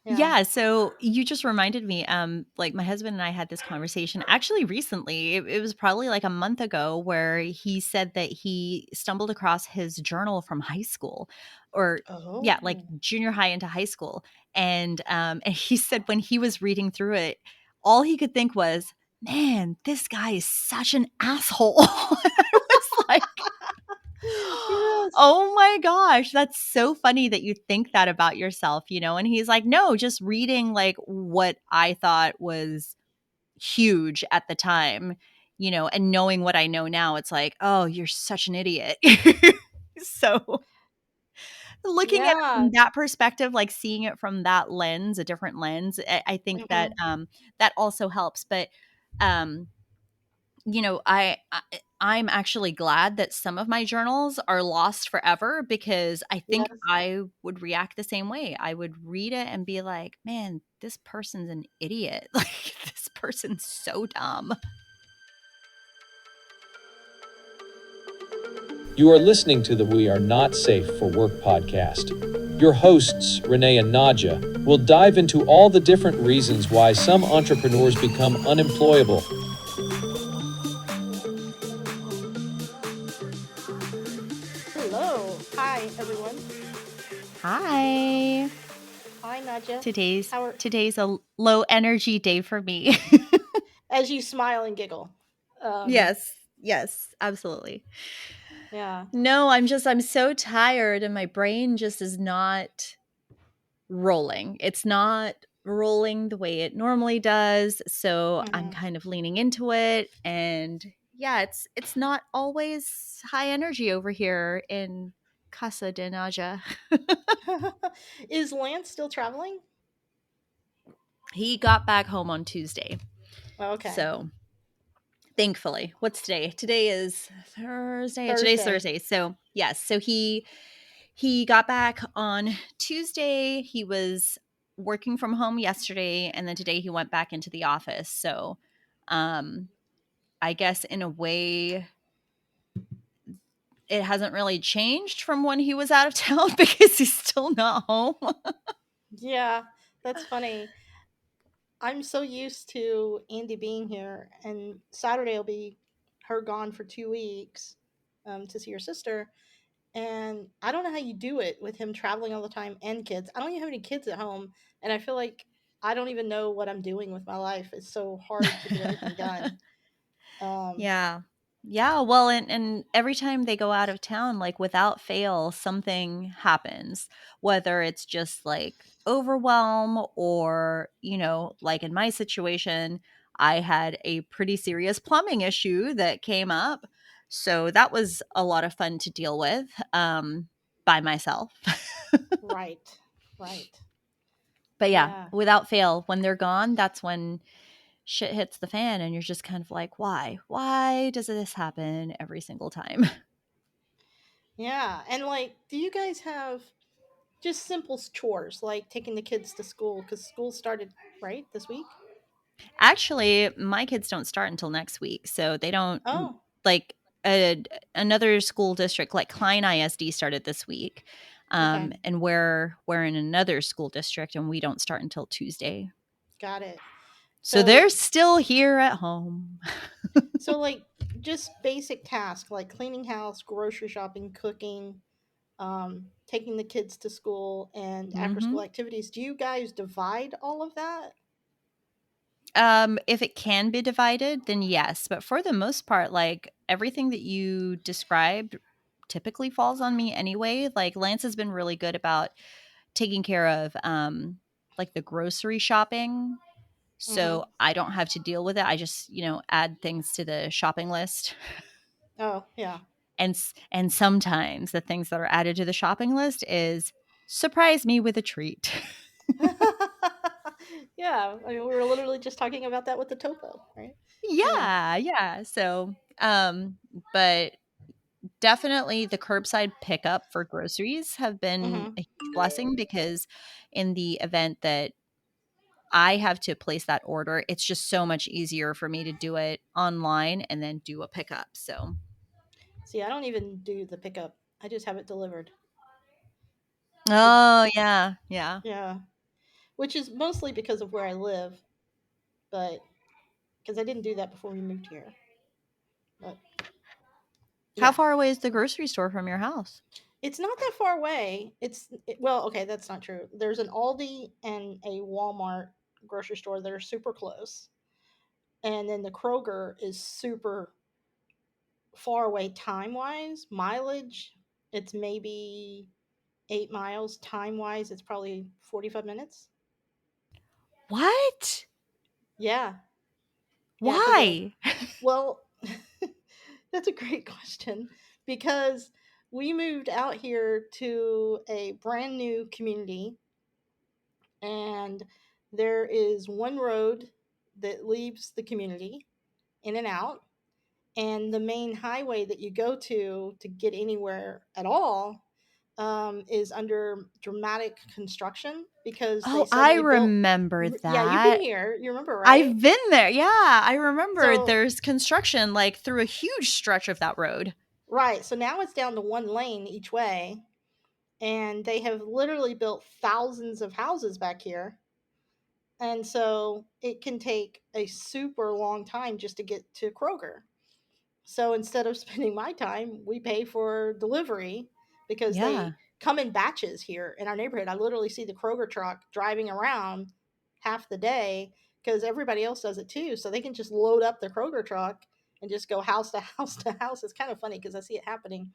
Yeah. Yeah, so you just reminded me, like my husband and I had this conversation actually recently. It was probably like a month ago where he said that he stumbled across his journal from high school or yeah, like Oh. junior high into high school. And he said when he was reading through it, all he could think was, man, this guy is such an asshole. I was like, Yes. oh my gosh, that's so funny that you think that about yourself, you know? And he's like, "No, just reading like what I thought was huge at the time, you know, and knowing what I know now, it's like, oh, you're such an idiot." So, looking at it Yeah. from that perspective, like seeing it from that lens, a different lens, I think that Mhm. that also helps. But um you know, I'm actually glad that some of my journals are lost forever because I think Yes. I would react the same way. I would read it and be like, "Man, this person's an idiot. Like this person's so dumb." You are listening to the We Are Not Safe for Work podcast. Your hosts, Renee and Nadja, will dive into all the different reasons why some entrepreneurs become unemployable. Hello. Hi, everyone. Hi. Hi, Nadja. Today's How are today's a low energy day for me. as you smile and giggle. Um, Yes. Yes, absolutely. yeah. No, I'm so tired and my brain just is not rolling. It's not rolling the way it normally does, so I'm Mhm. kind of leaning into it and yeah, it's not always high energy over here in Casa de Naja. Is Lance still traveling? He got back home on Tuesday. Okay. So, thankfully. What's today? Today is Thursday. Today's Thursday. Thursday. So, yes, so he got back on Tuesday. He was working from home yesterday, and then today he went back into the office. So, um, I guess in a way, it hasn't really changed from when he was out of town because he's still not home. Yeah, that's funny. I'm so used to Andy being here, and Saturday will be her gone for 2 weeks to see her sister. And I don't know how you do it with him traveling all the time and kids. I don't even have any kids at home, and I feel like I don't even know what I'm doing with my life. It's so hard to get everything done. Um, Yeah. Yeah, well, and every time they go out of town, like, without fail, something happens, whether it's just, like, overwhelm or, you know, like in my situation, I had a pretty serious plumbing issue that came up, so that was a lot of fun to deal with, by myself. right, right, But yeah, yeah, without fail, when they're gone, that's when shit hits the fan and you're just kind of like, "Why? Why does this happen every single time?" yeah. And like, do you guys have just simple chores like taking the kids to school? Because school started right this week. Actually, my kids don't start until next week, so they don't Oh, like, a another school district, like Klein ISD started this week, okay, and we're in another school district, and we don't start until Tuesday. got it. So So, they're still here at home. so like just basic tasks like cleaning house, grocery shopping, cooking, taking the kids to school and after school Mhm. activities. Do you guys divide all of that? If it can be divided, then yes, but for the most part, like, everything that you described typically falls on me anyway. Like, Lance has been really good about taking care of, like, the grocery shopping, Mm-hmm. so I don't have to deal with it. I just, you know, add things to the shopping list. Oh, yeah. And sometimes the things that are added to the shopping list is surprise me with a treat. Yeah. I mean, we were literally just talking about that with the topo, right? Yeah. Yeah, yeah. So, but definitely the curbside pickup for groceries have been Mm-hmm. a huge blessing because in the event that I have to place that order, it's just so much easier for me to do it online and then do a pickup. So, See, I don't even do the pickup. I just have it delivered. Which, oh yeah, yeah. yeah. which is mostly because of where I live, but because I didn't do that before we moved here. But How yeah, far away is the grocery store from your house? it's not that far away. Well, okay, that's not true. There's an Aldi and a Walmart grocery store that are super close, and then the Kroger is super far away time wise. Mileage, it's maybe 8 miles. Time wise, it's probably 45 minutes. What? Yeah, yeah, because Why? well, that's a great question because we moved out here to a brand new community, and there is one road that leaves the community in and out, and the main highway that you go to get anywhere at all is under dramatic construction because they Oh, I suddenly built. remember Yeah, you've been that. here. You remember, right? I've been there. Yeah, I remember So there's construction like through a huge stretch of that road. right. So now it's down to one lane each way, and they have literally built thousands of houses back here. And so it can take a super long time just to get to Kroger. So instead of spending my time, we pay for delivery because Yeah. they come in batches here in our neighborhood. I literally see the Kroger truck driving around half the day because everybody else does it too. So they can just load up the Kroger truck and just go house to house to house. It's kind of funny because I see it happening.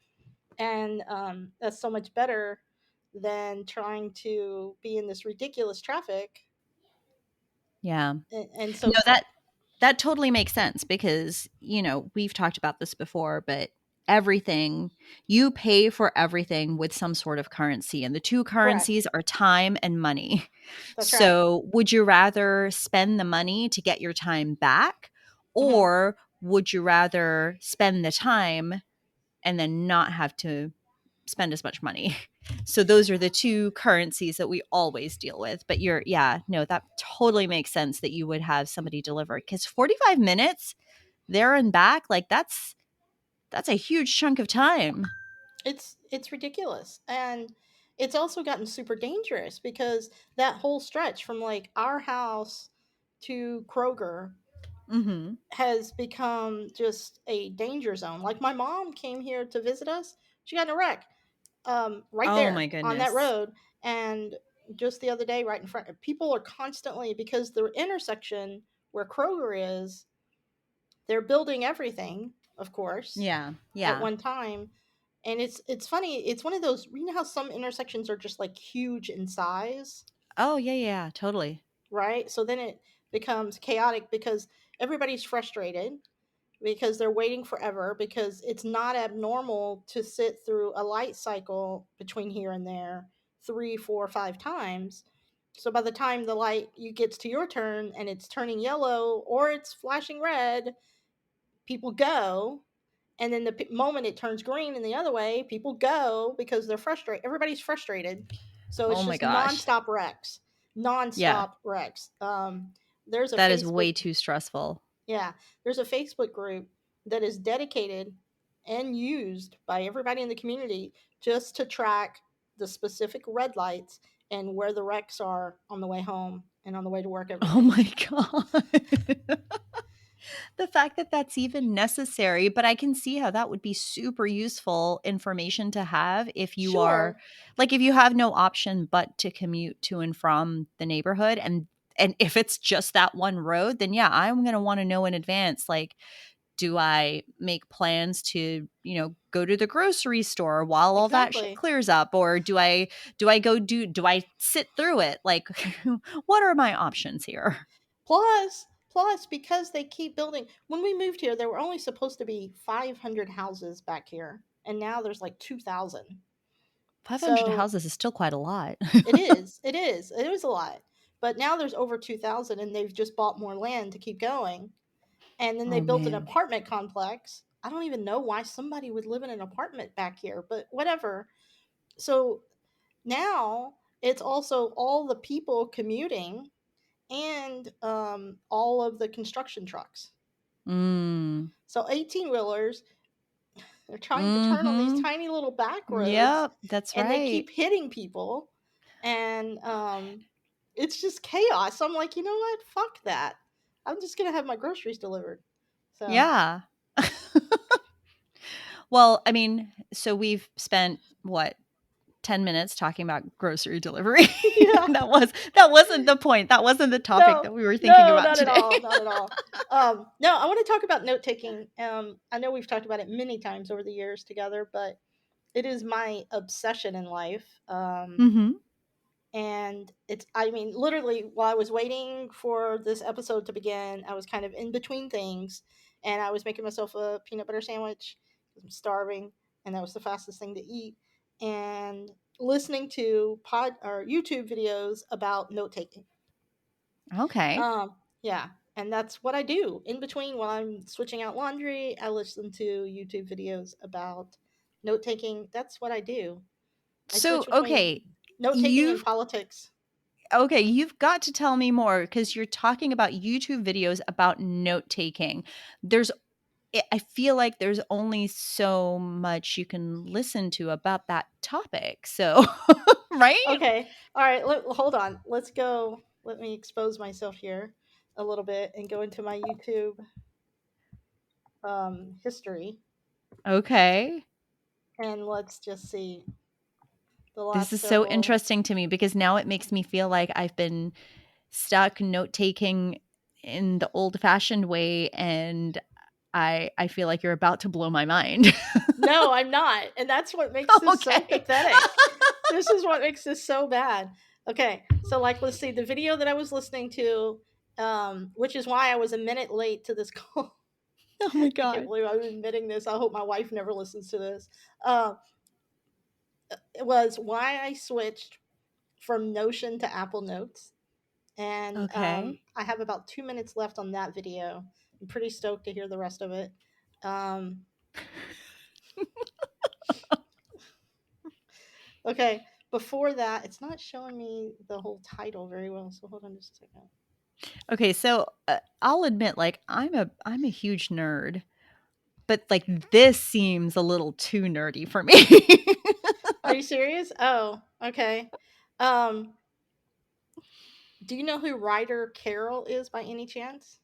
And that's so much better than trying to be in this ridiculous traffic. Yeah. And No, so, that totally makes sense because, we've talked about this before, but everything you pay for everything with some sort of currency, and the two correct. currencies are time and money. That's right. So, would you rather spend the money to get your time back, Hmm. or would you rather spend the time and then not have to spend as much money? So those are the two currencies that we always deal with. But yeah, no, that totally makes sense that you would have somebody deliver, because 45 minutes there and back, like that's a huge chunk of time. It's ridiculous, and it's also gotten super dangerous because that whole stretch from like our house to Kroger Hmm. has become just a danger zone. Like my mom came here to visit us, she got in a wreck right Oh my there on that goodness. road, and just the other day, right in front, people are constantly because the intersection where Kroger is, they're building everything, of course, Yeah. at Yeah. one time. And it's funny, it's one of those, you know how some intersections are just like huge in size, Oh yeah, yeah, totally. right? So then it becomes chaotic because everybody's frustrated because they're waiting forever because it's not abnormal to sit through a light cycle between here and there 3, 4, 5 times. So by the time the light you gets to your turn and it's turning yellow or it's flashing red, people go, and then the moment it turns green in the other way, people go because they're frustrated. Everybody's frustrated, so Oh it's my just gosh. nonstop wrecks, Yeah. nonstop wrecks. There's a That is Facebook, way too stressful. yeah, there's a Facebook group that is dedicated and used by everybody in the community just to track the specific red lights and where the wrecks are on the way home and on the way to work every Oh day. my god. The fact that that's even necessary, but I can see how that would be super useful information to have if you are Sure, like, if you have no option but to commute to and from the neighborhood, and if it's just that one road, then yeah, I'm going to want to know in advance, like, do I make plans to, go to the grocery store while all that shit exactly. clears up, or do I sit through it? Like, what are my options here? Plus, because they keep building. When we moved here, there were only supposed to be 500 houses back here, and now there's like 2,000. 500 So houses is still quite a lot. it is a lot. But now there's over 2,000, and they've just bought more land to keep going. And then they Oh built an man. apartment complex. I don't even know why somebody would live in an apartment back here, but whatever. So now it's also all the people commuting and all of the construction trucks. Mm. So 18 wheelers, they're trying to turn on these Mhm. tiny little back roads Yep, that's and they right. keep hitting people. And it's just chaos. So I'm like, you know what? Fuck that. I'm just gonna have my groceries delivered. So Yeah. Well, I mean, so we've spent what, 10 minutes talking about grocery delivery. yeah, That wasn't the point. That wasn't the topic no, that we were thinking no, about not at today. all, not at all. No, I want to talk about note taking. I know we've talked about it many times over the years together, but it is my obsession in life. Mhm. And it's, I mean, literally, while I was waiting for this episode to begin, I was kind of in between things, and I was making myself a peanut butter sandwich because I'm starving, and that was the fastest thing to eat, and listening to pod or YouTube videos about note taking. Okay. um yeah, and that's what I do in between while I'm switching out laundry. I listen to YouTube videos about note taking. That's what I do. I So, switch between okay, note taking and you've politics. you've got to tell me more because you're talking about YouTube videos about note taking. There's I feel like there's only so much you can listen to about that topic. So, right? Okay. All right. Hold on. Let's go. Let me expose myself here a little bit and go into my YouTube history, Okay. and let's just see the This last is so several. interesting to me because now it makes me feel like I've been stuck note taking in the old fashioned way, and I feel like you're about to blow my mind. No, I'm not. And that's what makes this so Okay. pathetic. This is what makes this so bad. Okay. So, like, let's see the video that I was listening to, which is why I was a minute late to this call. Oh my I can't god. believe I'm admitting this. I hope my wife never listens to this. Uh, it was why I switched from Notion to Apple Notes. And Okay. I have about 2 minutes left on that video. I'm pretty stoked to hear the rest of it. Um, okay, before that, it's not showing me the whole title very well. So hold on just a second. Okay, so I'll admit like I'm a huge nerd, but like this seems a little too nerdy for me. Are you serious? Oh, okay. Um, do you know who Ryder Carroll is by any chance?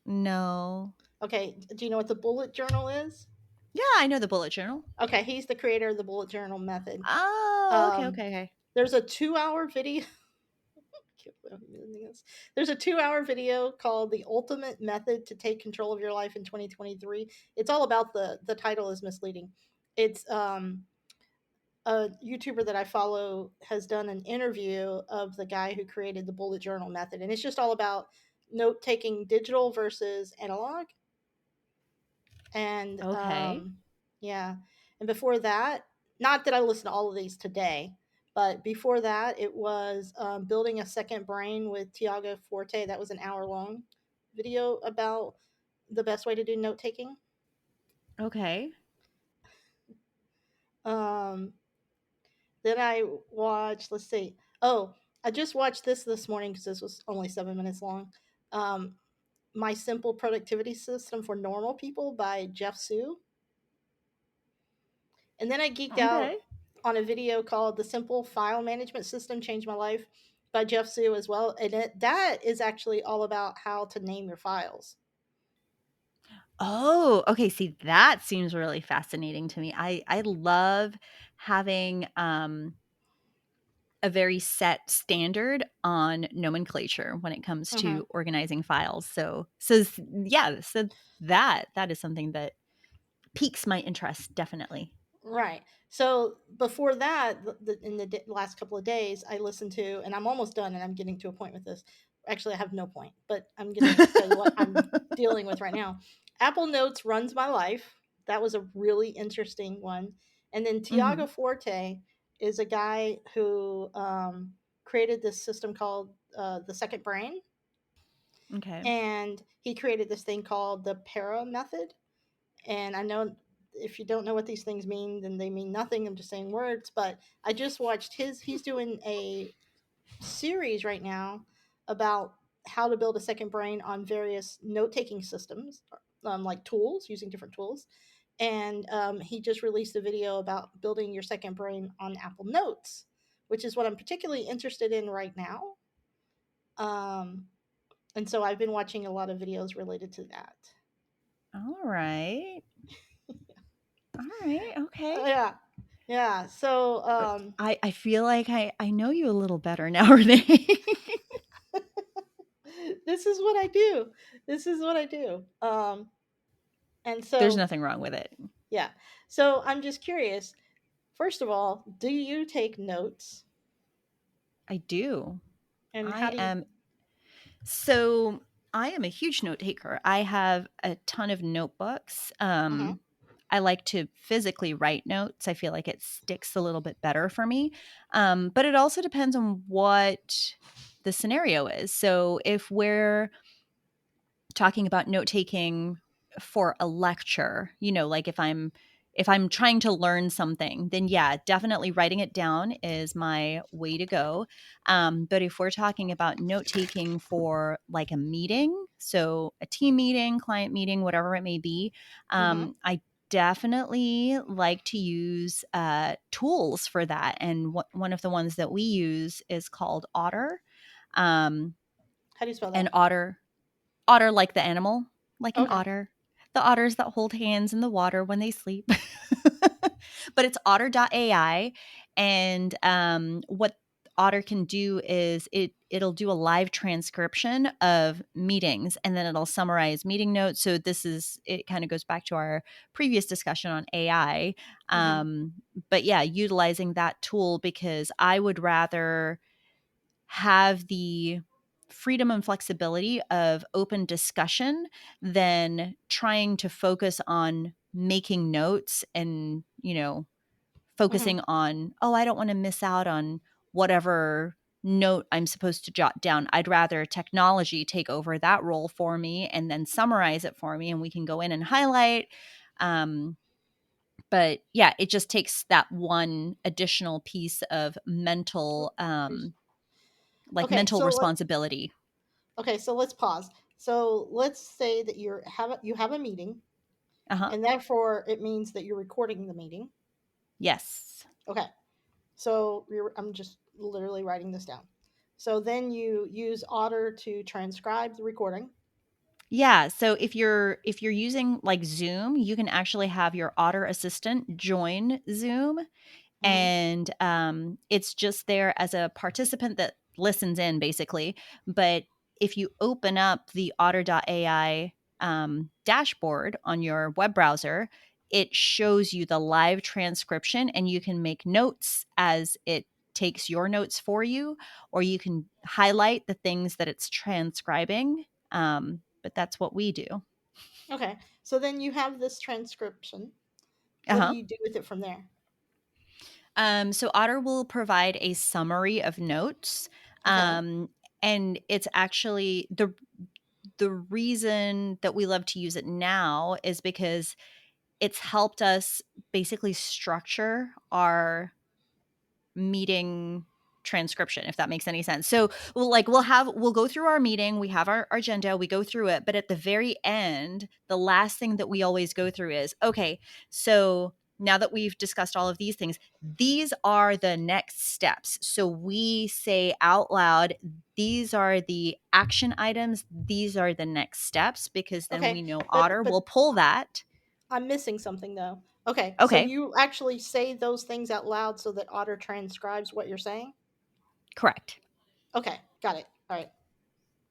No. Okay, do you know what the bullet journal is? Yeah, I know the bullet journal. Okay, he's the creator of the bullet journal method. Oh, okay, Um, okay, okay. there's a 2 hour video. There's a 2 hour video called "The Ultimate Method to Take Control of Your Life in 2023." It's all about the title is misleading. It's a YouTuber that I follow has done an interview of the guy who created the bullet journal method, and it's just all about note taking digital versus analog. And Okay. yeah, and before that, not that I listen to all of these today, but before that, it was building a second brain with Tiago Forte. That was an hour long video about the best way to do note taking. Okay. Um, then I watched. Let's see. Oh, I just watched this morning because this was only 7 minutes long. Um, My Simple Productivity System for Normal People by Jeff Sue. And then I geeked out Okay. on a video called "The Simple File Management System Changed My Life" by Jeff Sue as well. And that is actually all about how to name your files. Oh, okay, see, that seems really fascinating to me. I love having, a very set standard on nomenclature when it comes Hmm. to organizing files. So yeah, so that is something that piques my interest, definitely. Right. So before that, in the last couple of days, I listened to, and I'm almost done, and I'm getting to a point with this. Actually, I have no point, but I'm going to tell you what I'm dealing with right now. Apple Notes runs my life. That was a really interesting one. And then Tiago Mhm. Forte is a guy who created this system called the second brain. Okay. And he created this thing called the para method. And I know if you don't know what these things mean, then they mean nothing. I'm just saying words. But I just watched he's doing a series right now about how to build a second brain on various note taking systems, like tools, using different tools. And he just released a video about building your second brain on Apple Notes, which is what I'm particularly interested in right now. Um, and so I've been watching a lot of videos related to that. All right. All right. Okay. Yeah. Yeah. So I feel like I know you a little better now, Renee. this is what I do. This is what I do. And There's so nothing wrong with it. yeah. So I'm just curious. First of all, do you take notes? I do. And how I do you am so I am a huge note taker. I have a ton of notebooks. uh-huh. I like to physically write notes. I feel like it sticks a little bit better for me. But it also depends on what the scenario is. So if we're talking about note taking for a lecture, like if I'm trying to learn something, then yeah, definitely writing it down is my way to go. But if we're talking about note taking for like a meeting, so a team meeting, client meeting, whatever it may be, Mm-hmm. I definitely like to use tools for that. And one of the ones that we use is called Otter. Um, How do you spell and that? Otter like the animal, like an Okay. otter. The otters that hold hands in the water when they sleep. But it's otter.ai. And what Otter can do is it'll do a live transcription of meetings, and then it'll summarize meeting notes. So it kind of goes back to our previous discussion on AI. Mm-hmm. But yeah, utilizing that tool, because I would rather have the freedom and flexibility of open discussion than trying to focus on making notes and, Mm-hmm. focusing on, oh, I don't want to miss out on whatever note I'm supposed to jot down. I'd rather technology take over that role for me and then summarize it for me, and we can go in and highlight. Um, but yeah, it just takes that one additional piece of Okay, mental so responsibility. let's pause. So let's say that you have a meeting, Uh-huh. and therefore it means that you're recording the meeting. Yes. Okay. So I'm just literally writing this down. So then you use Otter to transcribe the recording. Yeah, so if you're using like Zoom, you can actually have your Otter assistant join Zoom, Mm-hmm. and it's just there as a participant that listens in basically. But if you open up the otter.ai dashboard on your web browser, it shows you the live transcription, and you can make notes as it takes your notes for you, or you can highlight the things that it's transcribing. But that's what we do. Okay. So then you have this transcription. What do Uh-huh. you do with it from there? So Otter will provide a summary of notes. Okay. Um, and it's actually the reason that we love to use it now is because it's helped us basically structure our meeting transcription, if that makes any sense. So we'll go through our meeting, we have our agenda, we go through it, but at the very end, the last thing that we always go through is, okay, so now that we've discussed all of these things, these are the next steps. So we say out loud, these are the action items, these are the next steps, because then Okay. we know But Otter will pull that. I'm missing something though. Okay. So Okay, you actually say those things out loud so that Otter transcribes what you're saying? correct. Okay. Got it. All right.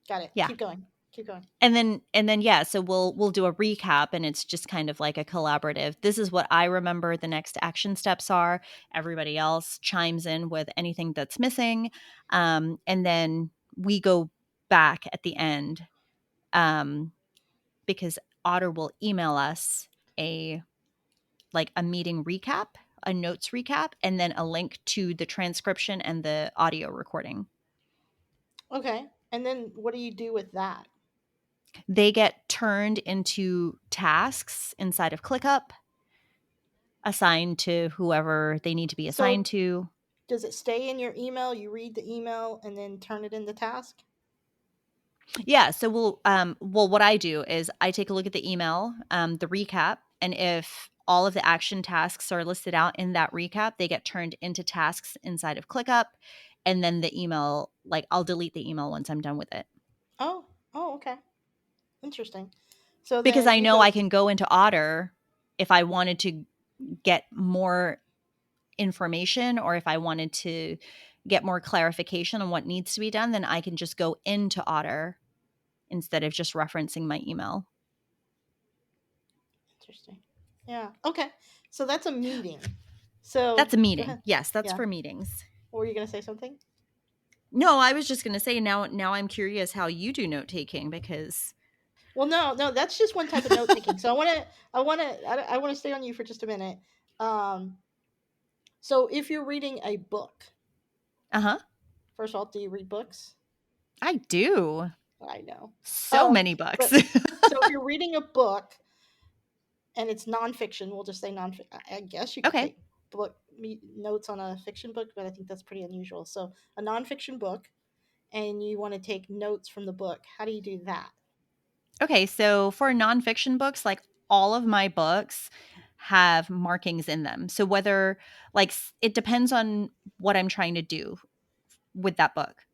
Got it. Yeah. Keep going. Keep going. And then yeah, so we'll do a recap, and it's just kind of like a collaborative. This is what I remember the next action steps are. Everybody else chimes in with anything that's missing. And then we go back at the end, um, because Otter will email us a a meeting recap, a notes recap, and then a link to the transcription and the audio recording. Okay. And then what do you do with that? They get turned into tasks inside of ClickUp, assigned to whoever they need to be assigned So to. does it stay in your email? You read the email and then turn it into task? Yeah, so what I do is I take a look at the email, the recap, and if all of the action tasks are listed out in that recap, they get turned into tasks inside of ClickUp. and then the email, like I'll delete the email once I'm done with it. Oh, oh, okay. Interesting. So Because then I you know go. I can go into Otter if I wanted to get more information, or if I wanted to get more clarification on what needs to be done, then I can just go into Otter instead of just referencing my email. Interesting. Yeah. Okay. So that's a meeting. So That's a go meeting. ahead. Yes, that's Yeah. for meetings. Or were you going to say something? No, I was just going to say now I'm curious how you do note taking, because Well, no, no, that's just one type of note taking. So I want to stay on you for just a minute. Um, so if you're reading a book, uh-huh. first of all, do you read books? I do. I know. So many But books. so if you're reading a book and it's nonfiction, we'll just say nonfiction. I guess you could Okay. take notes on a fiction book, but I think that's pretty unusual. So a nonfiction book, and you want to take notes from the book. How do you do that? Okay, so for nonfiction books, like all of my books have markings in them. So whether it depends on what I'm trying to do with that book.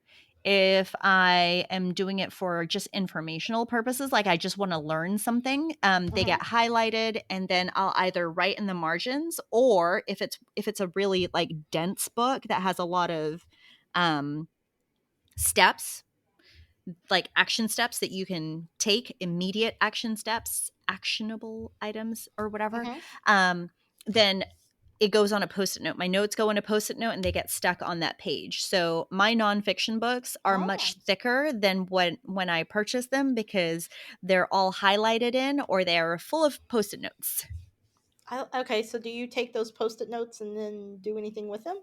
If I am doing it for just informational purposes, like I just want to learn something, they Mm-hmm. get highlighted, and then I'll either write in the margins, or if it's a really like dense book that has a lot of um, steps, like action steps that you can take, immediate action steps, actionable items or whatever, Mm-hmm. um, then it goes on a post-it note. My notes go in a post-it note and they get stuck on that page. So my nonfiction books are Oh, much thicker than when I purchased them, because they're all highlighted in, or they are full of post-it notes. okay. So do you take those post-it notes and then do anything with them?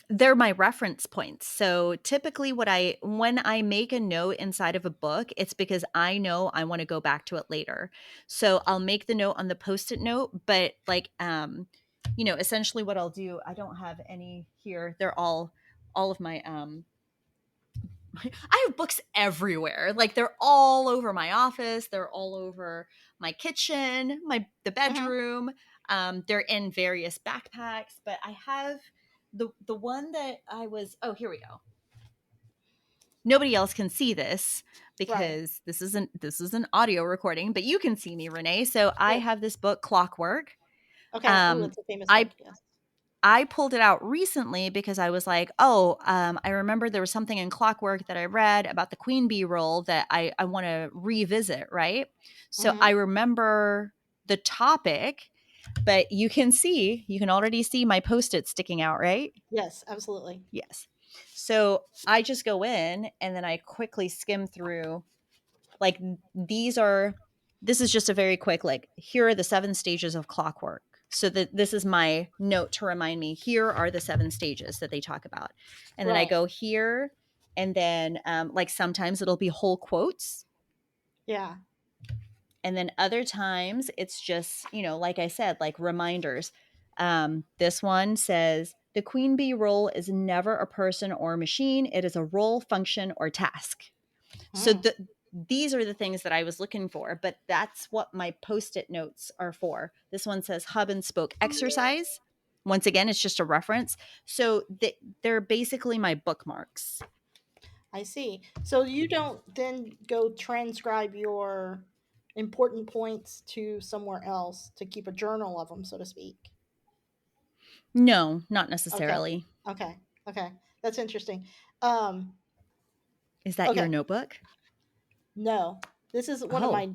They're my reference points. So typically when I make a note inside of a book, it's because I know I want to go back to it later. So I'll make the note on the post-it note, but essentially what I'll do, I don't have any here. They're all of my I have books everywhere. Like they're all over my office, they're all over my kitchen, the Mm-hmm. bedroom. They're in various backpacks, but I have the one that I was oh, here we go. Nobody else can see this Right. because this is an audio recording, but you can see me, Renee. So I Yes. have this book, Clockwork. Okay. Oh, Um it's a famous I book. Yes. I pulled it out recently because I was like, oh, I remember there was something in Clockwork that I read about the queen bee role that I want to revisit, right? So Mm-hmm. I remember the topic, but you can already see my post-it sticking out, right? Yes. Absolutely. Yes. So I just go in and then I quickly skim through, like, this is just a very quick, like, here are the 7 stages of clockwork. So that this is my note to remind me, here are the 7 stages that they talk about. And then I Right. go here, and then like sometimes it'll be whole quotes, Yeah. and then other times it's just, like I said, like reminders. This one says the queen bee role is never a person or machine, it is a role, function, or task. So Mm. these are the things that I was looking for, but that's what my post-it notes are for. This one says hub and spoke exercise. Once again, it's just a reference. So they're basically my bookmarks. I see. So you don't then go transcribe your important points to somewhere else to keep a journal of them, so to speak. No, not Okay. necessarily. Okay. Okay. That's interesting. Um, Is that your okay. notebook? No. This is one of Oh, my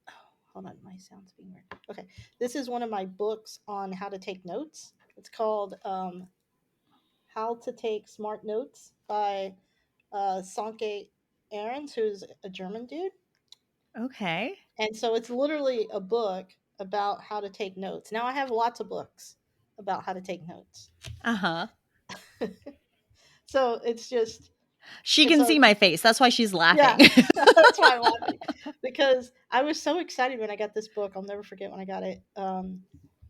oh, hold on, my sound's being weird. Okay. This is one of my books on how to take notes. It's called How to Take Smart Notes by Sanke Ahrens, who's a German dude. okay. And so it's literally a book about how to take notes. Now I have lots of books about how to take notes. Uh-huh. So it's just She it's can a see my face. That's why she's yeah, laughing. that's why I'm laughing because I was so excited when I got this book. I'll never forget when I got it.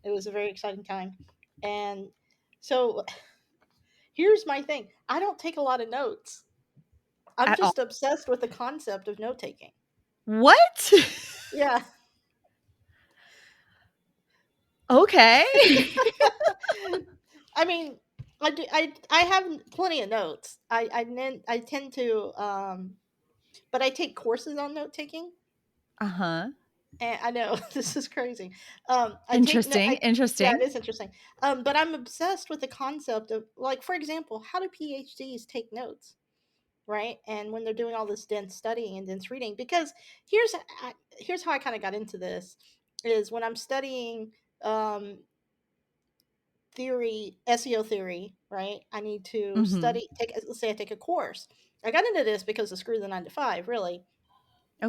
It was a very exciting time, and so here's my thing: I don't take a lot of notes. I'm At all. just obsessed with the concept of note taking. What? Yeah, Okay. I mean, I have plenty of notes. I tend to but I take courses on note taking. Uh-huh. And I know this is crazy. I take no, Interesting, I Yeah, interesting. it is interesting. But I'm obsessed with the concept of, like, for example, how do PhDs take notes, right? And when they're doing all this dense studying and dense reading, because here's how I kind of got into this is when I'm studying um, theory, SEO theory, right? I need to Mhm. study. Let's say I take a course. I got into this because of Screw the 9 to 5, really,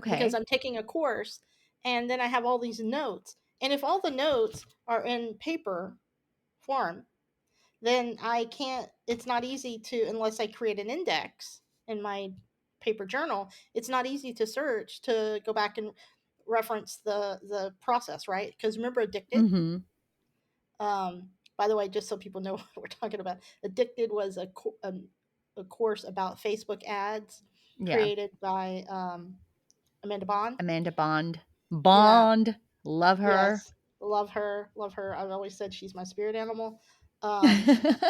because Okay. I'm taking a course and then I have all these notes. And if all the notes are in paper form, then I can't, it's not easy to, unless I create an index in my paper journal, it's not easy to search to go back and reference the process, right? Because remember Addicted? Mhm. By the way, just so people know what we're talking about, Addicted was a course about Facebook ads Yeah. created by Amanda Bond. Amanda Bond. Yeah. Bond. Love her. Yes, love her, love her. I've always said she's my spirit animal.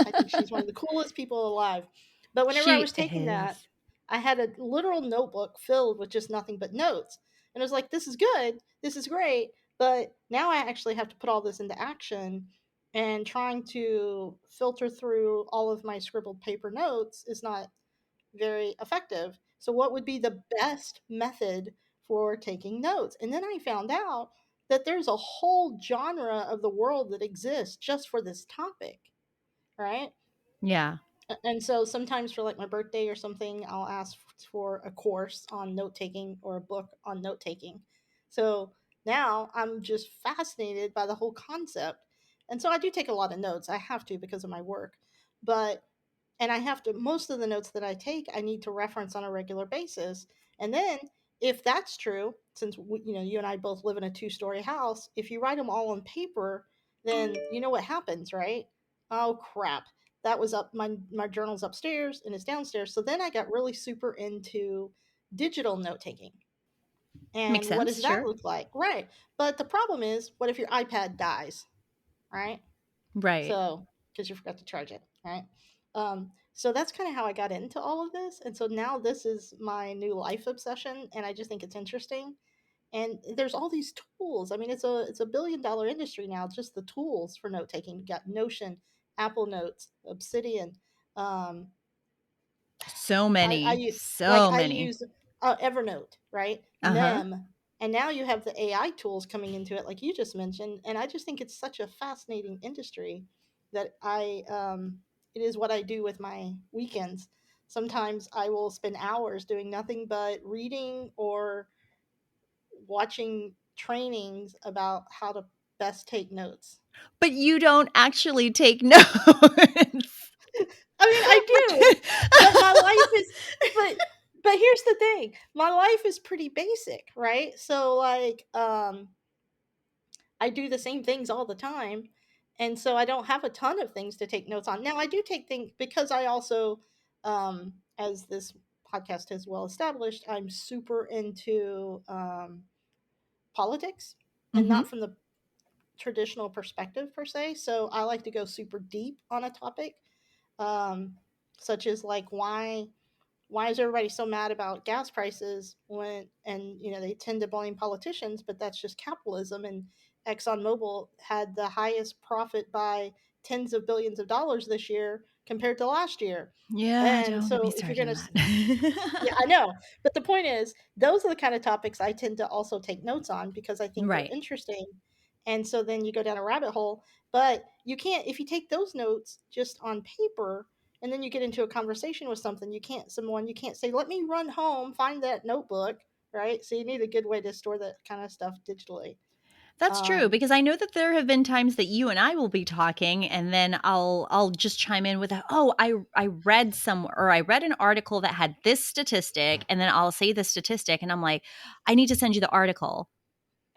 I think she's one of the coolest people alive. But whenever I She was taking that, is. I had a literal notebook filled with just nothing but notes. And I was like, this is good, this is great, but now I actually have to put all this into action, and trying to filter through all of my scribbled paper notes is not very effective. So, what would be the best method for taking notes? And then I found out that there's a whole genre of the world that exists just for this topic, right? Yeah. And so sometimes for like my birthday or something, I'll ask for a course on note taking or a book on note taking. So now I'm just fascinated by the whole concept. And so I do take a lot of notes. I have to because of my work. But and I have to, most of the notes that I take, I need to reference on a regular basis. And then if that's true, since you and I both live in a two-story house, if you write them all on paper, then you know what happens, right? Oh crap. That was up my journal's upstairs and it's downstairs. So then I got really super into digital note taking. Makes And what sense. does that Sure. look like? Right. But the problem is, what if your iPad dies, right? Right. So, because you forgot to charge it, right? So that's kind of how I got into all of this, and so now this is my new life obsession, and I just think it's interesting. And there's all these tools. I mean, it's a $1 billion industry now. Just the tools for note taking. You got Notion, Apple Notes, Obsidian. Um, So I many. So I many. use Evernote, right? Uh-huh. Mem, and now you have the AI tools coming into it, like you just mentioned. And I just think it's such a fascinating industry that it is what I do with my weekends. Sometimes I will spend hours doing nothing but reading or watching trainings about how to best take notes. But you don't actually take notes. I mean, I do, but my life is but but here's the thing. My life is pretty basic, right? So like I do the same things all the time, and so I don't have a ton of things to take notes on. Now I do take things because I also as this podcast has well established, I'm super into politics, and Mhm. not from the traditional perspective per se. So I like to go super deep on a topic, um, such as like why is everybody so mad about gas prices when, and they tend to blame politicians, but that's just capitalism. And ExxonMobil had the highest profit by tens of billions of dollars this year compared to last year. Yeah, And don't get me so if you're started going on to, yeah, that. I know. But the point is, those are the kind of topics I tend to also take notes on because I think they're Right. interesting. And so then you go down a rabbit hole. But you can't, if you take those notes just on paper and then you get into a conversation with something, you can't say, let me run home, find that notebook, right? So you need a good way to store that kind of stuff digitally. That's true Um, because I know that there have been times that you and I will be talking and then I'll just chime in with oh I read somewhere or I read an article that had this statistic and then I'll say the statistic and I'm like I need to send you the article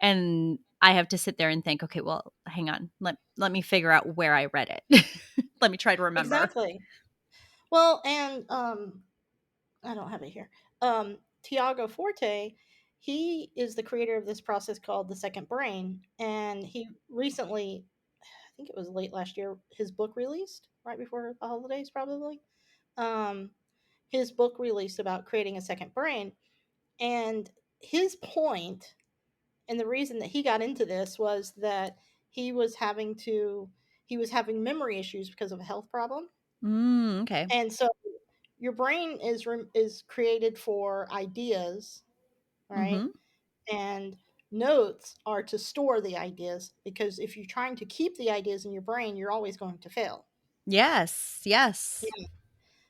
and I have to sit there and think okay well hang on let me figure out where I read it. Let me try to remember. exactly. Well, and I don't have it here. Tiago Forte, he is the creator of this process called the second brain, and he recently think it was late last year, his book released right before the holidays, probably. Um, his book released about creating a second brain. And his point, and the reason that he got into this was that he was having to, he was having memory issues because of a health problem. Okay. And so your brain is created for ideas, right? Mm-hmm. And notes are to store the ideas, because if you're trying to keep the ideas in your brain, you're always going to fail. Yes. Yes. Yeah.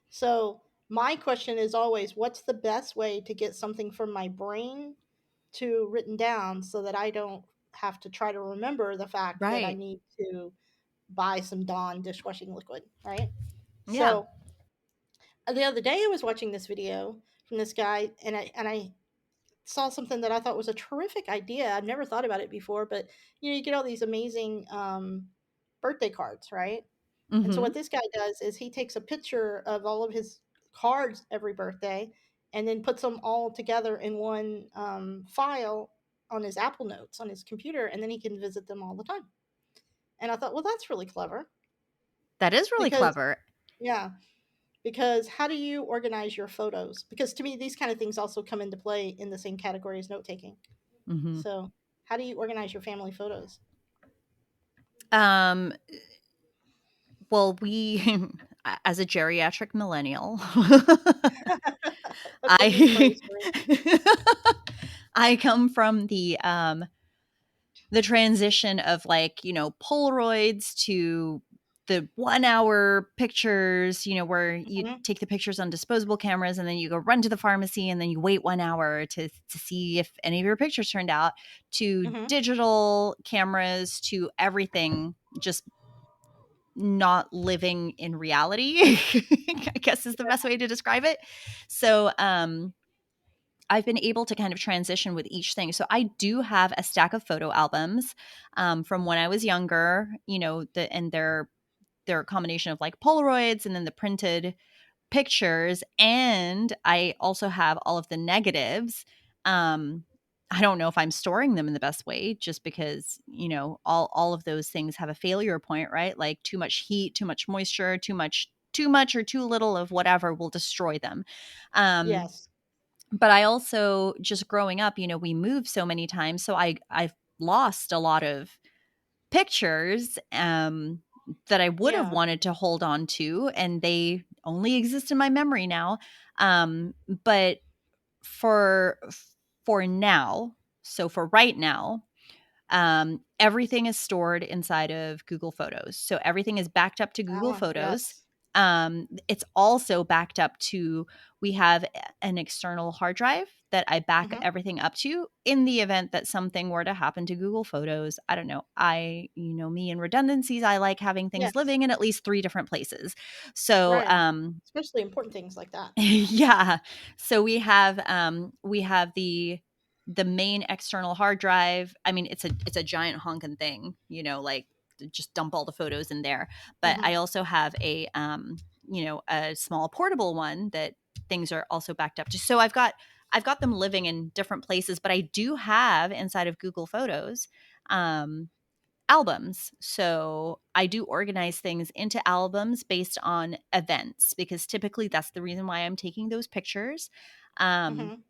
So my question is always, what's the best way to get something from my brain to written down so that I don't have to try to remember the fact that I Right. need to buy some Dawn dishwashing liquid, right? Yeah. So the other day I was watching this video from this guy, and I saw something that I thought was a terrific idea. I've never thought about it before, but you get all these amazing birthday cards, right? And so Mm-hmm. what this guy does is he takes a picture of all of his cards every birthday, and then puts them all together in one file on his Apple Notes on his computer, and then he can visit them all the time. And I thought, well, that's really clever, That is really because clever. yeah, because how do you organize your photos? Because to me, these kind of things also come into play in the same category as note taking. Mm-hmm. So, how do you organize your family photos? Um, well, we, as a geriatric millennial, That's a new I, phrase for it. I come from the transition of like, Polaroids to the 1 hour pictures, where you Mhm, take the pictures on disposable cameras and then you go run to the pharmacy and then you wait 1 hour to see if any of your pictures turned out, to mhm. digital cameras, to everything just not living in reality, I guess is the best way to describe it. So, I've been able to kind of transition with each thing. So I do have a stack of photo albums from when I was younger, and they're a combination of like Polaroids and then the printed pictures. And I also have all of the negatives. Um, I don't know if I'm storing them in the best way, just because, all of those things have a failure point, right? Like too much heat, too much moisture, too much or too little of whatever will destroy them. Um, Yes. but I also, just growing up, we moved so many times, so I've lost a lot of pictures that I would have Yeah. wanted to hold on to, and they only exist in my memory now. But for for now, so for right now, everything is stored inside of Google Photos. So everything is backed up to Google Ah, Photos. yes. It's also backed up to, we have an external hard drive that I back Mhm. everything up to, in the event that something were to happen to Google Photos. I don't know. Me and redundancies, I like having things Yes. living in at least 3 different places. So, Right. Especially important things like that. yeah. So we have the main external hard drive. I mean, it's a giant honking thing, like to just dump all the photos in there. But I Mhm. also have a small portable one that things are also backed up to. So I've got them living in different places, but I do have inside of Google Photos um albums. So I do organize things into albums based on events, because typically that's the reason why I'm taking those pictures. Um, Mhm.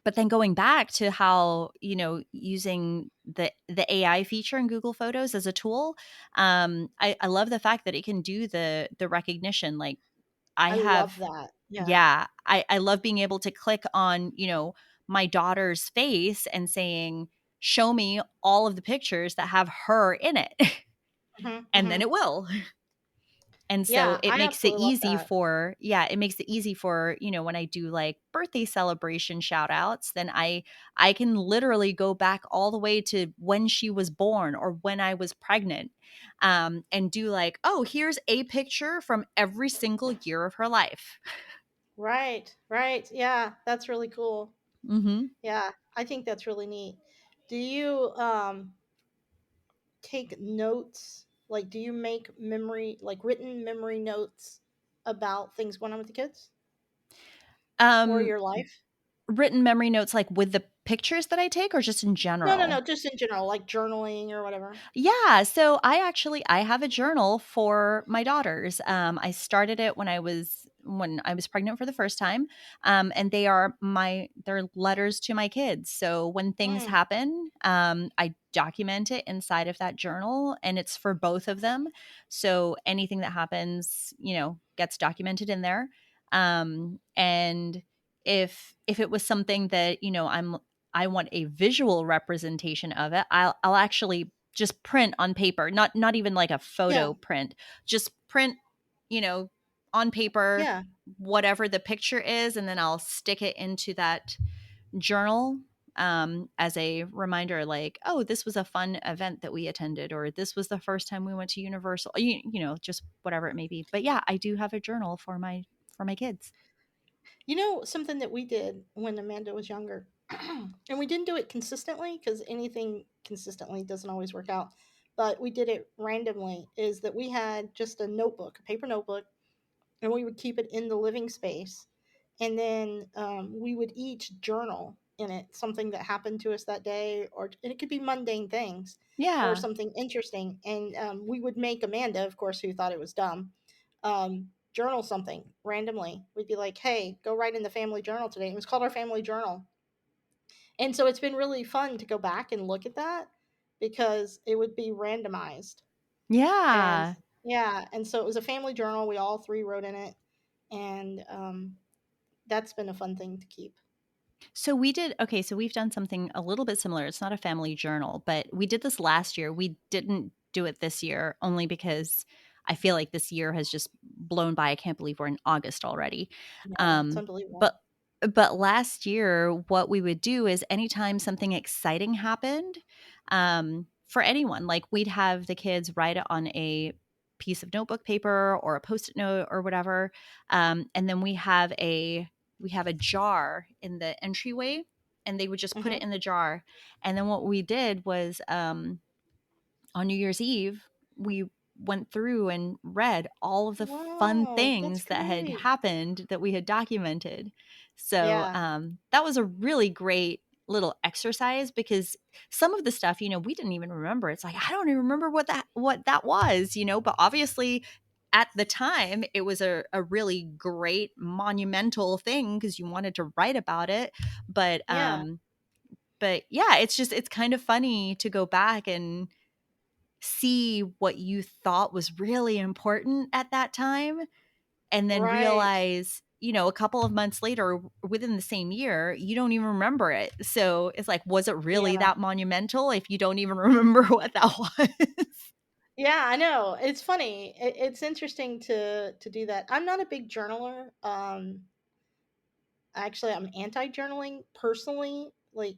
but then going back to how, using the AI feature in Google Photos as a tool, I love the fact that it can do the recognition. Like, I I have, love that. Yeah. yeah, I love being able to click on, my daughter's face and saying, show me all of the pictures that have her in it. Mhm. And then Mhm. it will. And so Yeah, it I makes it absolutely love easy that. for, yeah, it makes it easy for, when I do like birthday celebration shout outs, then I can literally go back all the way to when she was born or when I was pregnant, and do like, oh, here's a picture from every single year of her life. Right. Right. Yeah, that's really cool. Mm-hmm. Yeah, I think that's really neat. Do you take notes? Like, do you make memory, like written memory notes about things going on with the kids or Um, your life? written memory notes, like with the pictures that I take or just in No, no, general? no, just in general, like journaling or whatever. Yeah, so I have a journal for my daughters. I started it when I was pregnant for the first time, and they're letters to my kids. So when things Mm, happen, I document it inside of that journal, and it's for both of them. So anything that happens, gets documented in there. And if it was something that I want a visual representation of it, I'll actually just print on paper, not even like a yeah, photo print, just print, you know, on paper yeah. whatever the picture is, and then I'll stick it into that journal as a reminder, like, oh, this was a fun event that we attended, or this was the first time we went to Universal, just whatever it may be. But yeah, I do have a journal for my kids. You know, something that we did when Amanda was younger, and we didn't do it consistently because anything consistently doesn't always work out, but we did it randomly, is that we had just a notebook, a paper notebook, and we would keep it in the living space. And then we would each journal in it something that happened to us that day, and it could be mundane things or Yeah. something interesting. And we would make Amanda, of course, who thought it was dumb, journal something randomly. We'd be like, hey, go write in the family journal today. It was called our family journal. And so it's been really fun to go back and look at that because it would be randomized. And Yeah. yeah, and so it was a family journal. We all three wrote in it. And that's been a fun thing to keep. So so we've done something a little bit similar. It's not a family journal, but we did this last year. We didn't do it this year only because I feel like this year has just blown by. I can't believe we're in August already. No, it's Um, unbelievable. but but last year, what we would do is anytime something exciting happened, for anyone, like we'd have the kids write it on a piece of notebook paper or a post-it note or whatever, and then we have a jar in the entryway, and they would just put it Hmm. in the jar. And then what we did was, on New Year's Eve, we went through and read all of the fun Wow, that's things that had great. happened that we had documented. So Yeah, that was a really great little exercise, because some of the stuff, we didn't even remember. It's like, I don't even remember what that was, but obviously at the time it was a really great monumental thing because you wanted to write about it. But yeah, yeah, it's kind of funny to go back and see what you thought was really important at that time, and then right. realize, a couple of months later, within the same year, you don't even remember it. So it's like, was it really Yeah, that monumental if you don't even remember what that was? yeah. I know. It's funny. It's interesting to do that. I'm not a big journaler. Actually, I'm anti-journaling personally. Like,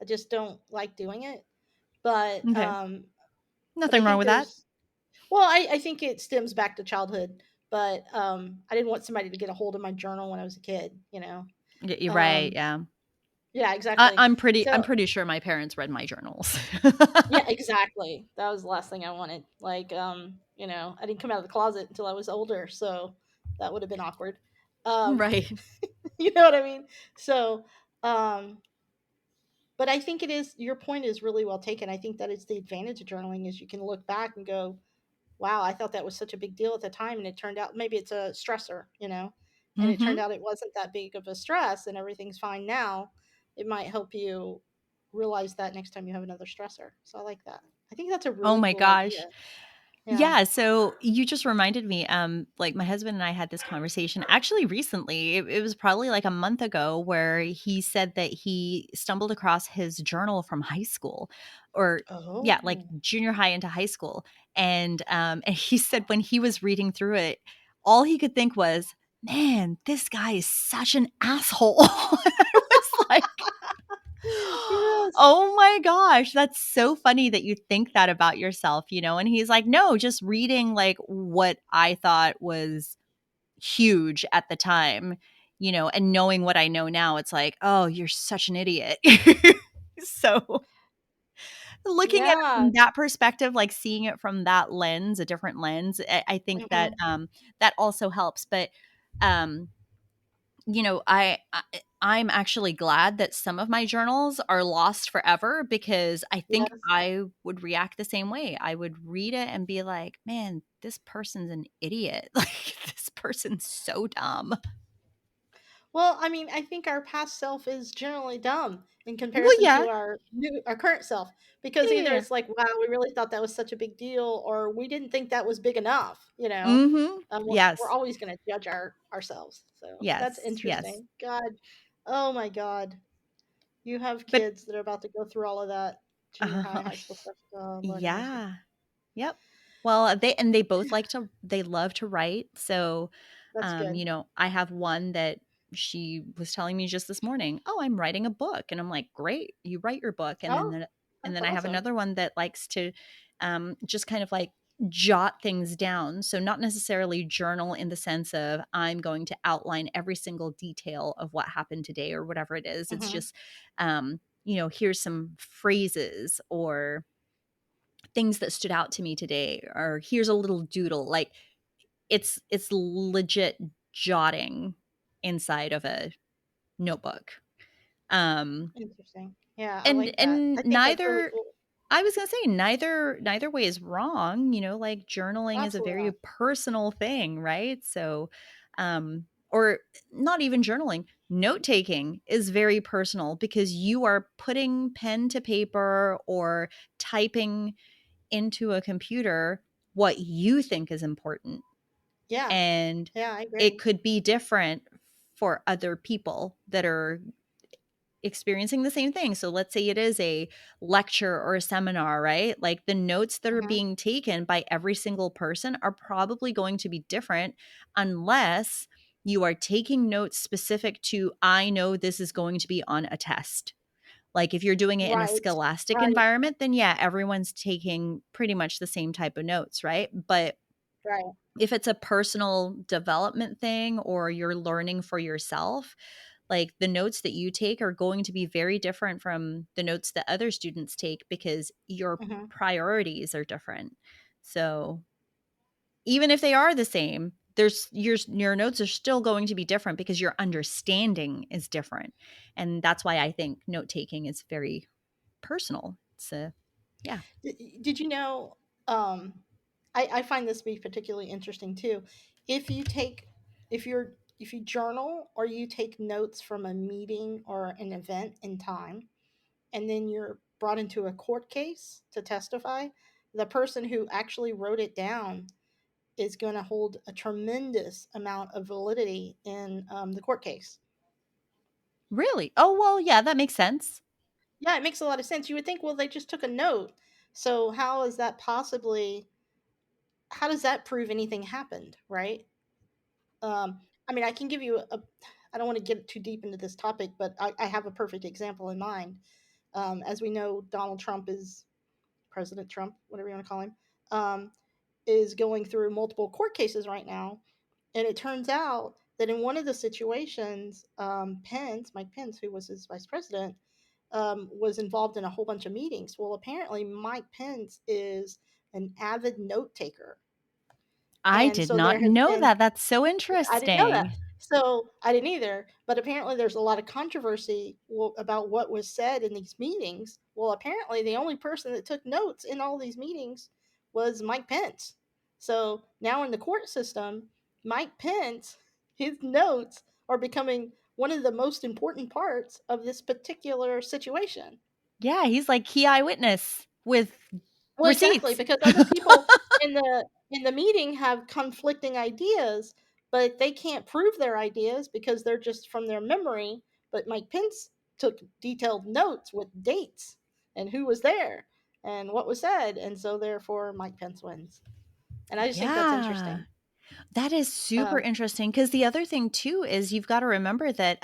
I just don't like doing it. But Okay. but I Nothing wrong think with that. there's well, I think it stems back to childhood. But I didn't want somebody to get a hold of my journal when I was a kid. You know. You're right. Um, Yeah. yeah, exactly. I'm So pretty sure my parents read my journals. yeah, exactly. That was the last thing I wanted. Like, I didn't come out of the closet until I was older, so that would have been awkward. Um, Right. you know what I mean? So, um, but I think it is your point is really well taken. I think that is the advantage of journaling is you can look back and go, "Wow, I thought that was such a big deal at the time, and it turned out maybe it's a stressor, and it turned Mhm. out it wasn't that big of a stress, and everything's fine now." It might help you realize that next time you have another stressor. So I like that. I think that's a Oh really my cool idea. gosh. Yeah. Yeah, so you just reminded me, like my husband and I had this conversation actually recently. It was probably like a month ago, where he said that he stumbled across his journal from high school, or yeah, like Oh. junior high into high school. And he said when he was reading through it, all he could think was, man, this guy is such an asshole. I was like, Yes. oh my gosh, that's so funny that you think that about yourself, And he's like, "No, just reading like what I thought was huge at the time, and knowing what I know now, it's like, oh, you're such an idiot." So, looking at it Yeah. from that perspective, like seeing it from that lens, a different lens, I think that Mhm. that also helps. But um, I I'm actually glad that some of my journals are lost forever because I think Yes. I would react the same way. I would read it and be like, man, this person's an idiot. Like, this person's so dumb. Well, I mean, I think our past self is generally dumb in Well, comparison yeah. to our current self, because Yeah, either yeah. it's like, wow, we really thought that was such a big deal, or we didn't think that was big enough. Mm-hmm. We're Yes. always going to judge ourselves. So that's Yes. Yes. interesting. God, oh my God, you have But kids that are about to go through all of that junior high, uh, high school stuff. Oh, Lord have mercy. yeah. Yep. Well, they both they love to write. So, That's good. I have one that she was telling me just this morning, "Oh, I'm writing a book." And I'm like, "Great. You write your book." Oh, And that's then I have awesome. another one that likes to just kind of like jot things down. So not necessarily journal in the sense of I'm going to outline every single detail of what happened today or whatever it is. It's Hmm. just here's some phrases or things that stood out to me today, or here's a little doodle. Like, it's legit jotting inside of a notebook. um Interesting. Yeah, I and like that. and I think that's really neither cool. I was gonna say neither way is wrong. Like, journaling is a Absolutely very not. personal thing, right? So or not even journaling, note taking is very personal because you are putting pen to paper or typing into a computer what you think is important. Yeah. And Yeah, I it agree. could be different for other people that are experiencing the same thing. So let's say it is a lecture or a seminar, right? Like, the notes that are Mhm. being taken by every single person are probably going to be different unless you are taking notes specific to, I know this is going to be on a test. Like, if you're doing it in a Right. scholastic Right. environment, then yeah, everyone's taking pretty much the same type of notes, right? But Right. if it's a personal development thing or you're learning for yourself, like, the notes that you take are going to be very different from the notes that other students take because your Mhm. priorities are different. So, even if they are the same, there's your notes are still going to be different because your understanding is different. And that's why I think note taking is very personal. It's a yeah. Did you know, um I find this to be particularly interesting too. If you take if you journal or you take notes from a meeting or an event in time, and then you're brought into a court case to testify, the person who actually wrote it down is going to hold a tremendous amount of validity in the court case. Really? Oh, well, yeah, that makes sense. Yeah, it makes a lot of sense. You would think, well, they just took a note. So how is that possibly, how does that prove anything happened, right? I mean, I can give you a, I don't want to get too deep into this topic, but I have a perfect example in mind. As we know, Donald Trump is, President Trump, whatever you want to call him, um, is going through multiple court cases right now. And it turns out that in one of the situations, Mike Pence, who was his vice president, was involved in a whole bunch of meetings. Well, apparently, Mike Pence is an avid note taker. I And did so not there has know been, that. That's so I didn't know that. interesting. So I didn't either. But apparently, there's a lot of controversy about what was said in these meetings. Well, apparently, the only person that took notes in all these meetings was Mike Pence. So now in the court system, Mike Pence, his notes are becoming one of the most important parts of this particular situation. Yeah, he's like key eyewitness with Well, exactly, receipts. because other people in the meeting have conflicting ideas, but they can't prove their ideas because they're just from their memory. But Mike Pence took detailed notes with dates and who was there and what was said, and so therefore Mike Pence wins. And I just think that's Yeah. interesting. That is super Um, interesting because the other thing too is you've got to remember that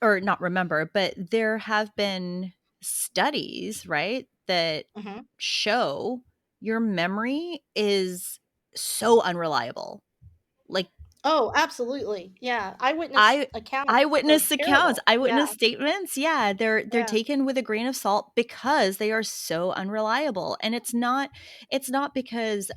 or not remember, but there have been studies, right, that mhm. show your memory is so unreliable. Like, Oh, absolutely, yeah. Eyewitness I accounts are eyewitness accounts, terrible. eyewitness Yeah, statements, yeah, they're yeah. taken with a grain of salt because they are so unreliable. And it's not because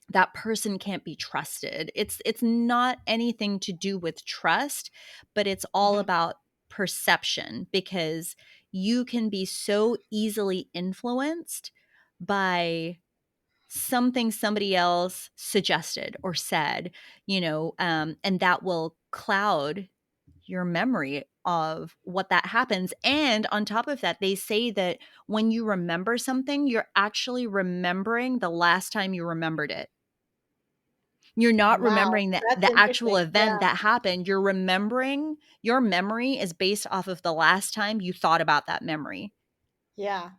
that person can't be trusted. It's not anything to do with trust, but it's all Hmm. about perception, because you can be so easily influenced by something somebody else suggested or said, and that will cloud your memory of what that happens. And on top of that, they say that when you remember something, you're actually remembering the last time you remembered it. You're not Wow, remembering that's the actual interesting. event Yeah, that happened. You're remembering, your memory is based off of the last time you thought about that memory, yeah,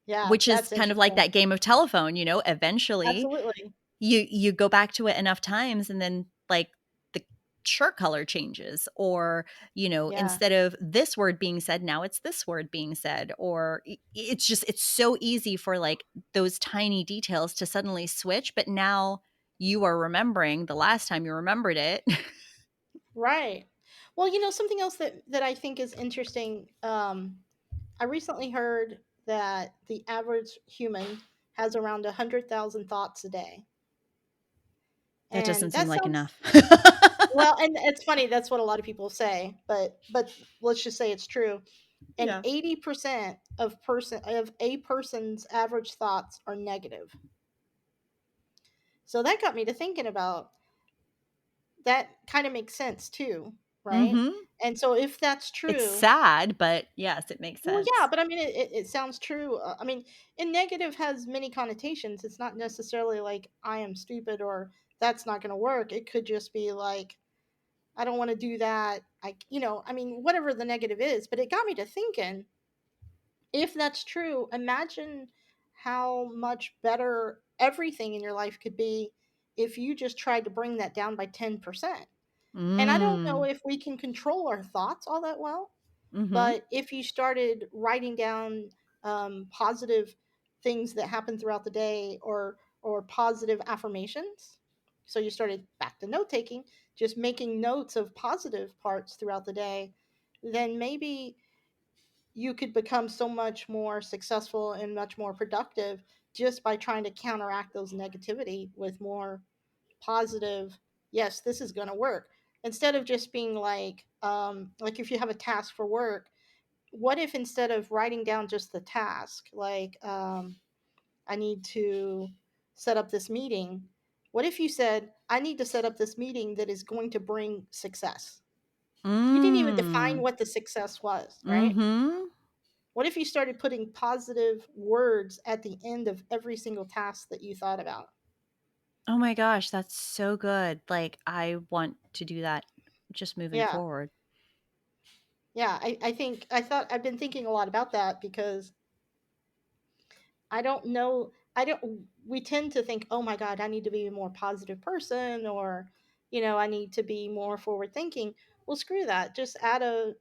yeah. which is That's kind of like interesting. that game of telephone. Eventually Absolutely. you go back to it enough times, and then like the shirt color changes, or Yeah. instead of this word being said, now it's this word being said, or it's so easy for like those tiny details to suddenly switch, but now you are remembering the last time you remembered it. Right. Well, something else that I think is interesting. I recently heard that the average human has around 100,000 thoughts a day, That doesn't and seem that like sounds enough. well. And it's funny. That's what a lot of people say, but let's just say it's true. And Yeah. 80% of a person's average thoughts are negative. So that got me to thinking about that. Kind of makes sense too, right? Mhm. And so if that's It's true, sad, but yes, it makes well, yeah, sense. but I mean, it sounds true. I mean, and negative has many connotations. It's not necessarily like I am stupid or that's not going to work. It could just be like I don't want to do that. I mean, whatever the negative is. But it got me to thinking. If that's true, imagine how much better everything in your life could be if you just tried to bring that down by 10%. And I don't know Mm. if we can control our thoughts all that well. Mhm. But if you started writing down positive things that happen throughout the day, or positive affirmations, so you started back to note taking, just making notes of positive parts throughout the day, then maybe you could become so much more successful and much more productive just by trying to counteract those negativity with more positive. Yes, this is going to work, instead of just being like if you have a task for work, what if instead of writing down just the task, like I need to set up this meeting, what if you said I need to set up this meeting that is going to bring success? You didn't even define Mm. what the success was, right? Mhm. What if you started putting positive words at the end of every single task that you thought about? Oh my gosh, that's so good. Like, I want to do that just moving Yeah. forward. Yeah, I've been thinking a lot about that because I don't know. I don't. We tend to think, oh my God, I need to be a more positive person, or, I need to be more forward thinking. Well, screw that. Just add a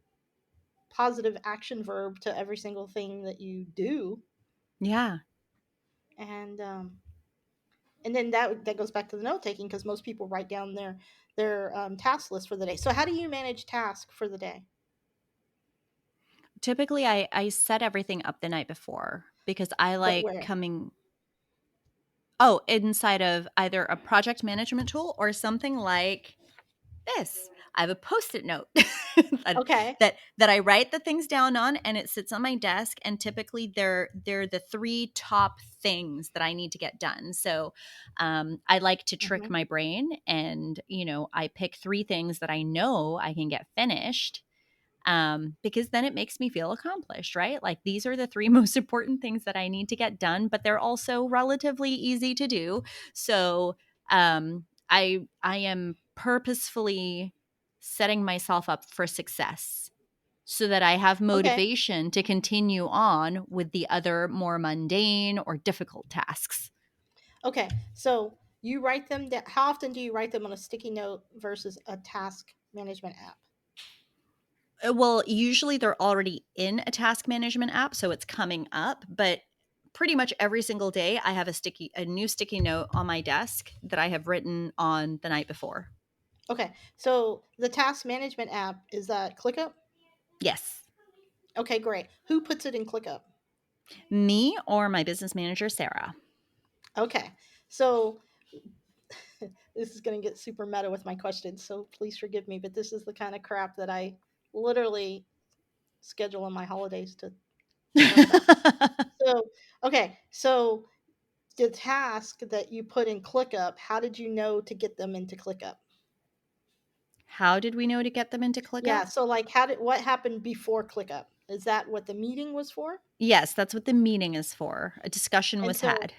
positive action verb to every single thing that you do, Yeah. and then that goes back to the note taking, because most people write down their task list for the day. So how do you manage task for the day? Typically, I set everything up the night before because I But like where? coming. Oh, inside of either a project management tool or something like this. I have a Post-it note that, Okay. that I write the things down on, and it sits on my desk. And typically, they're the three top things that I need to get done. So, I like to trick Hmm. my brain, and I pick three things that I know I can get finished, because then it makes me feel accomplished, right? Like these are the three most important things that I need to get done, but they're also relatively easy to do. So I am purposefully setting myself up for success so that I have Okay. motivation to continue on with the other more mundane or difficult tasks. Okay. So you write them down. How often do you write them on a sticky note versus a task management app? Well, usually they're already in a task management app, so it's coming up, but pretty much every single day I have a new sticky note on my desk that I have written on the night before. Okay. So the task management app, is that ClickUp? Yes. Okay, great. Who puts it in ClickUp? Me or my business manager, Sarah. Okay. So this is going to get super meta with my questions, so please forgive me, but this is the kind of crap that I literally schedule on my holidays to learn about. So, okay, so the task that you put in ClickUp, how did you know to get them into ClickUp? How did we know to get them into Yeah, ClickUp? so like what happened before ClickUp? Is that what the meeting was for? Yes, that's what the meeting is for. A discussion And was so, had.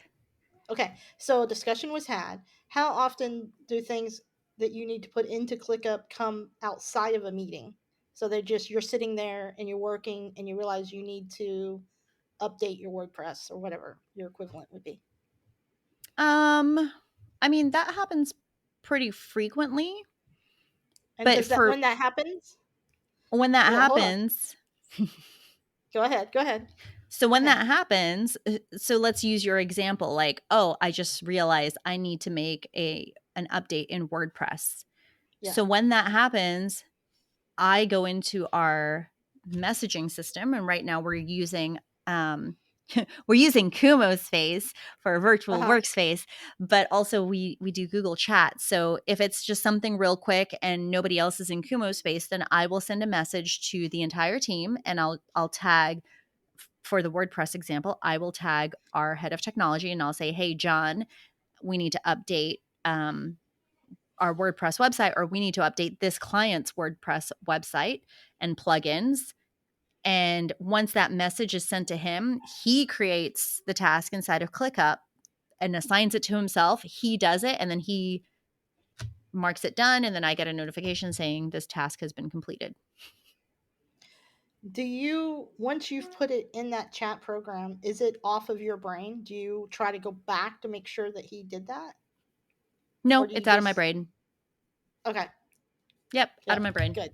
okay, so a discussion was had. How often do things that you need to put into ClickUp come outside of a meeting? So they're just you're sitting there and you're working and you realize you need to update your WordPress or whatever your equivalent would be. I mean, that happens pretty frequently, And but does that for when that happens? when that Well, hold on. happens, Go ahead. Go ahead. so Go when ahead. that happens, so let's use your example like, "Oh, I just realized I need to make an update in WordPress." Yeah. So when that happens, I go into our messaging system, and right now um, we're using Kumo Space for a Uh virtual huh. workspace, but also we do Google Chat. So if it's just something real quick and nobody else is in Kumo Space, then I will send a message to the entire team, and I'll tag for the WordPress example. I will tag our head of technology, and I'll say, "Hey, John, we need to update." Our WordPress website, or we need to update this client's WordPress website and plugins. And once that message is sent to him, he creates the task inside of ClickUp and assigns it to himself. He does it and then he marks it done. And then I get a notification saying this task has been completed. Do you, once you've put it in that chat program, is it off of your brain? Do you try to go back to make sure that he did that? Or No, do you it's out of my just, brain. okay, Yep, out of good, my brain. good.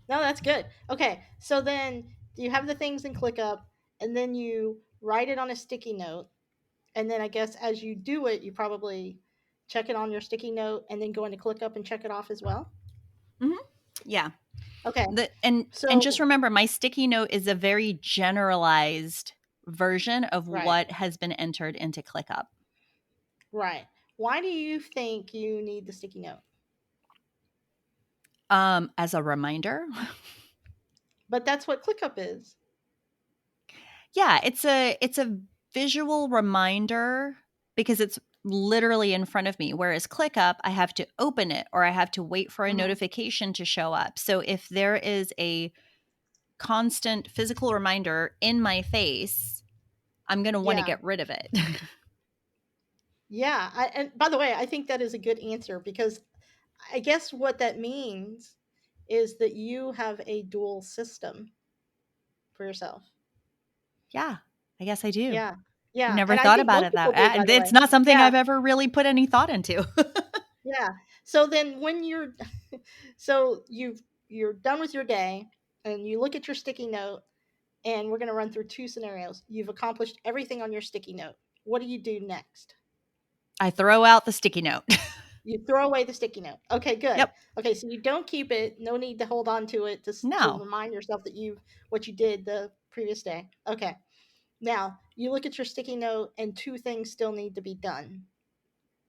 No, that's good. Okay, so then you have the things in ClickUp, and then you write it on a sticky note. And then I guess as you do it, you probably check it on your sticky note and then go into ClickUp and check it off as well. Mm-hmm. Yeah. Okay, And just so, remember, my sticky note is a very generalized version of right, what has been entered into ClickUp. right. Why do you think you need the sticky note? As a reminder. But that's what ClickUp is. Yeah, it's a visual reminder because it's literally in front of me. Whereas ClickUp, I have to open it or I have to wait for a Hmm. notification to show up. So if there is a constant physical reminder in my face, I'm going to want to Yeah. get rid of it. Yeah. And by the way, I think that is a good answer because I guess what that means is that you have a dual system for yourself. Yeah, I guess I do. Yeah. I've Yeah. never And I thought think about most it that people way. do, by the It's way. not something Yeah. I've ever really put any thought into. Yeah. So then when you're so you're done with your day and you look at your sticky note and we're going to run through two scenarios. You've accomplished everything on your sticky note. What do you do next? I throw out the sticky note. You throw away the sticky note. Okay, good. Yep. Okay, so you don't keep it. No need to hold on to it to No. remind yourself that you what you did the previous day. Okay. Now, you look at your sticky note and two things still need to be done.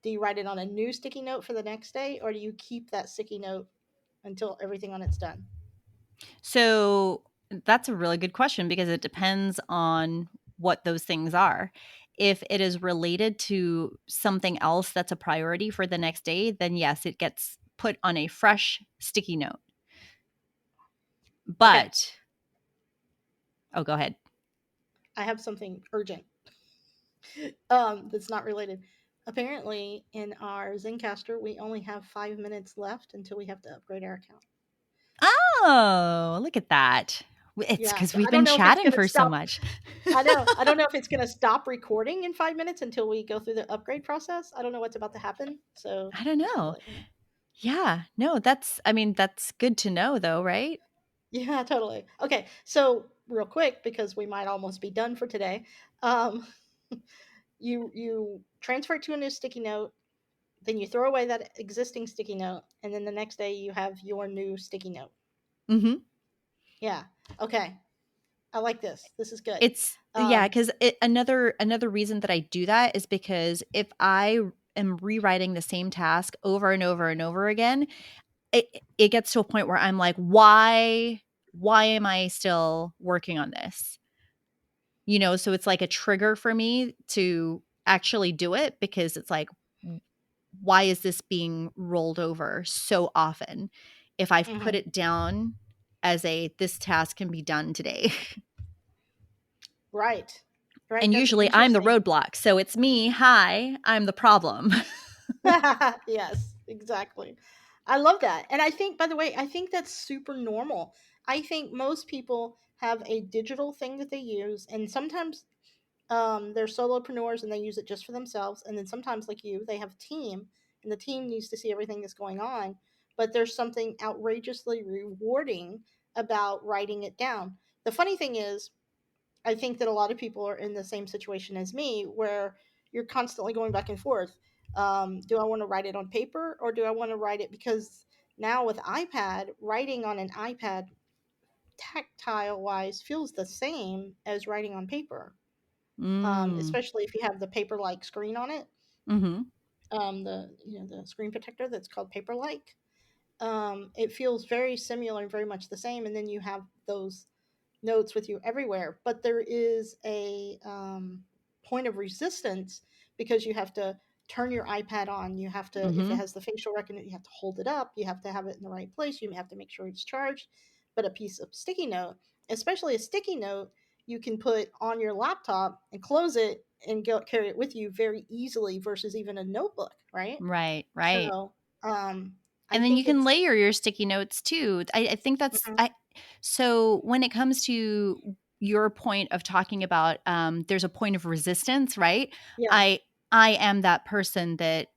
Do you write it on a new sticky note for the next day or do you keep that sticky note until everything on it's done? So that's a really good question because it depends on what those things are. If it is related to something else that's a priority for the next day, then yes, it gets put on a fresh sticky note. Okay, But, oh, go ahead. I have something urgent. That's not related. Apparently, in our Zencaster, we only have 5 minutes left until we have to upgrade our account. Oh, look at that. It's Yeah, because so we've I don't been know if it's chatting going to for so stop. much. I know. I don't know if it's going to stop recording in 5 minutes until we go through the upgrade process. I don't know what's about to happen. So I don't just wanted to know. let you know. Yeah. No, I mean, that's good to know though, right? Yeah, totally. Okay, so real quick because we might almost be done for today. Um, you transfer it to a new sticky note, then you throw away that existing sticky note, and then the next day you have your new sticky note. Mm-hmm. Yeah. Okay. I like this. This is good. It's yeah, Um, because another reason that I do that is because if I am rewriting the same task over and over and over again, it gets to a point where I'm like, why am I still working on this? So it's like a trigger for me to actually do it, because it's like, why is this being rolled over so often if I've put Hmm. it down as this task can be done today? Right. Right. And That's usually I'm the interesting. roadblock. So it's me. Hi, I'm the problem. Yes, exactly. I love that. And I think, by the way, I think that's super normal. I think most people have a digital thing that they use, and sometimes they're solopreneurs and they use it just for themselves. And then sometimes, like you, they have a team, and the team needs to see everything that's going on. But there's something outrageously rewarding about writing it down. The funny thing is, I think that a lot of people are in the same situation as me, where you're constantly going back and forth. Do I want to write it on paper, or do I want to write it, because now with iPad, writing on an iPad tactile wise feels the same as writing on paper, Mm. especially if you have the paper like screen on it. Mm-hmm. The screen protector that's called paper like. It feels very similar and very much the same, and then you have those notes with you everywhere. But there is a point of resistance, because you have to turn your iPad on. You have to, if it Mm-hmm. has the facial recognition, you have to hold it up. You have to have it in the right place. You have to make sure it's charged. But a piece of sticky note, especially a sticky note, you can put on your laptop and close it and go carry it with you very easily versus even a notebook, right? Right, right. So I And then you think can it's layer your sticky notes too. I think that's mhm, I so when it comes to your point of talking about there's a point of resistance, right? yeah, I am that person that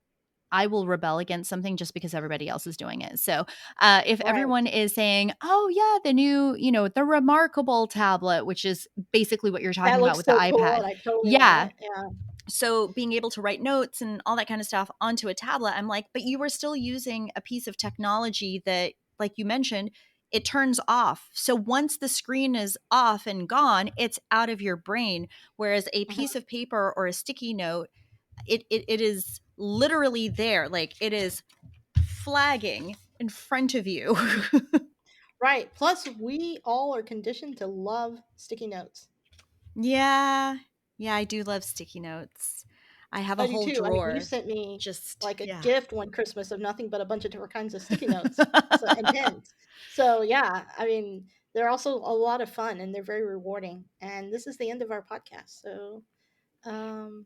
I will rebel against something just because everybody else is doing it. So, if right. everyone is saying, "Oh yeah, the new, the Remarkable tablet," which is basically what you're That talking about looks with the so cool, iPad, and I totally want yeah, it. Yeah. so being able to write notes and all that kind of stuff onto a tablet, I'm like, but you were still using a piece of technology that, like you mentioned, it turns off. So once the screen is off and gone, it's out of your brain. Whereas a Mhm. piece of paper or a sticky note, it is literally there. Like, it is flagging in front of you. Right. Plus, we all are conditioned to love sticky notes. Yeah. Yeah, I do love sticky notes. I have a I do whole too. I mean, you drawer. sent me Just, like a yeah. gift one Christmas of nothing but a bunch of different kinds of sticky notes, so and pens. So yeah, I mean, they're also a lot of fun and they're very rewarding. And this is the end of our podcast. So, um,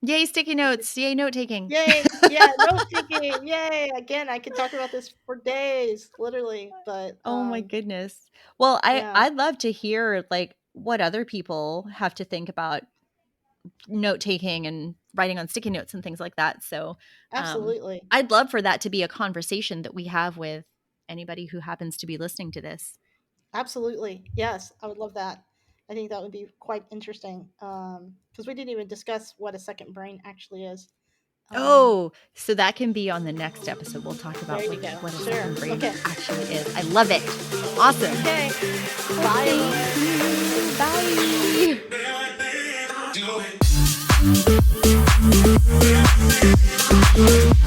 Yay, sticky I think, notes. Yay, note taking. yay, yeah, note taking, yay! Again, I could talk about this for days, literally. But Oh my goodness. Well, yeah, I'd love to hear like what other people have to think about note taking and writing on sticky notes and things like that. So, absolutely. I'd love for that to be a conversation that we have with anybody who happens to be listening to this. Absolutely. Yes, I would love that. I think that would be quite interesting. Because we didn't even discuss what a second brain actually is. Um, Oh, so that can be on the next episode. We'll talk there about you go. what a Sure. second brain Okay. actually is. I love it. Awesome. Okay. Well, Bye, thank everyone. you. Bye.